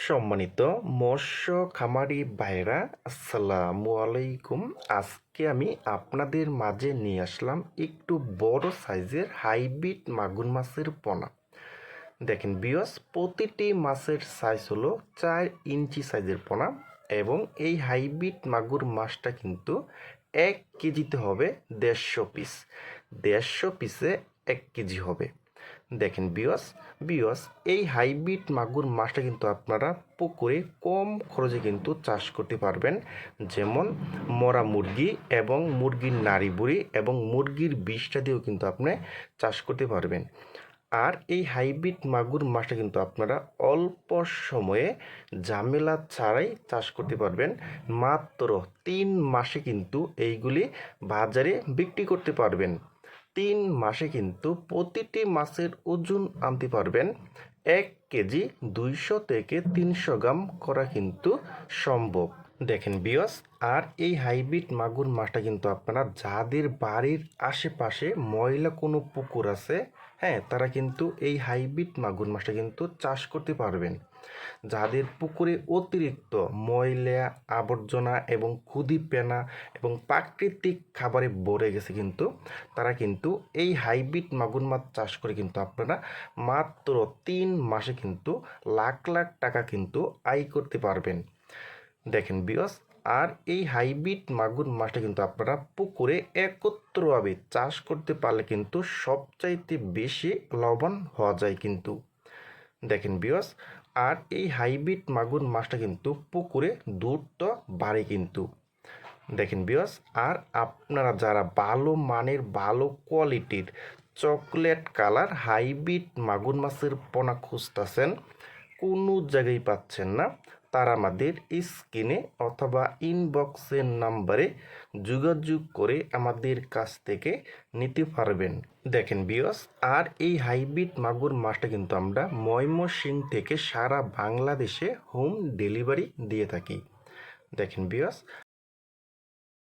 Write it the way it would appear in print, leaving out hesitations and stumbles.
সম্মানিত মৎস্য খামারি ভাইরা, আসসালামু আলাইকুম। আজকে আমি আপনাদের মাঝে নিয়ে আসলাম একটু বড় সাইজের হাইব্রিড মাগুর মাছের পোনা। দেখেন বিয়স, প্রতিটি মাছের সাইজ হলো 4 ইঞ্চি সাইজের পোনা এবং এই হাইব্রিড মাগুর মাছটা কিন্তু 1 কেজিতে হবে 150 পিস। 150 পিসে 1 কেজি হবে। দেখেন বিয়স এই হাইব্রিড মাগুর মাছটা কিন্তু আপনারা পুকুরে কম খরচে কিন্তু চাষ করতে পারবেন। যেমন মরা মুরগি এবং মুরগির নাড়ি বুড়ি এবং মুরগির বিষটা দিয়েও কিন্তু আপনি চাষ করতে পারবেন। আর এই হাইব্রিড মাগুর মাছটা কিন্তু আপনারা অল্প সময়ে ঝামেলা ছাড়াই চাষ করতে পারবেন। মাত্র 3 মাসে কিন্তু এইগুলি বাজারে বিক্রি করতে পারবেন। 3 মাসে কিন্তু প্রতিটি মাছের ওজন আনতে পারবেন 1 কেজি 200 থেকে 300 গ্রাম করা কিন্তু সম্ভব। দেখেন বিয়স, আর এই হাইব্রিড মাগুর মাছটা কিন্তু আপনারা যাদের বাড়ির আশেপাশে ময়লা কোনো পুকুর আছে, হ্যাঁ, তারা কিন্তু এই হাইব্রিড মাগুর মাছটা কিন্তু চাষ করতে পারবেন। যাদের পুকুরে অতিরিক্ত ময়লা আবর্জনা এবং ক্ষুধি পেনা এবং প্রাকৃতিক খাবারে ভরে গেছে কিন্তু তারা কিন্তু এই হাইব্রিড মাগুর মাছ চাষ করে কিন্তু আপনারা মাত্র 3 মাসে কিন্তু লাখ লাখ টাকা কিন্তু আয় করতে পারবেন। দেখেন বিয়স, আর এই হাইব্রিড মাগুর মাছটা কিন্তু আপনারা পুকুরে একত্রভাবে চাষ করতে পারলে কিন্তু সবচাইতে বেশি লাভবান হওয়া যায় কিন্তু। দেখেন বিয়স, আর এই হাইব্রিড মাগুর মাছটা কিন্তু পুকুরে দ্রুত বাড়ে কিন্তু। দেখেন বিয়স, আর আপনারা যারা ভালো মানের ভালো কোয়ালিটির চকলেট কালার হাইব্রিড মাগুর মাছের পোনা খুঁজতেছেন, কোনো জায়গায় পাচ্ছেন না, তারা আমাদের স্ক্রিনে অথবা ইনবক্সের নাম্বারে যোগাযোগ করে আমাদের কাছ থেকে নিতে পারবেন। দেখেন বিয়স, আর এই হাইব্রিড মাগুর মাছটা কিন্তু আমরা ময়মনসিংহ থেকে সারা বাংলাদেশে হোম ডেলিভারি দিয়ে থাকি। দেখেন বিয়স,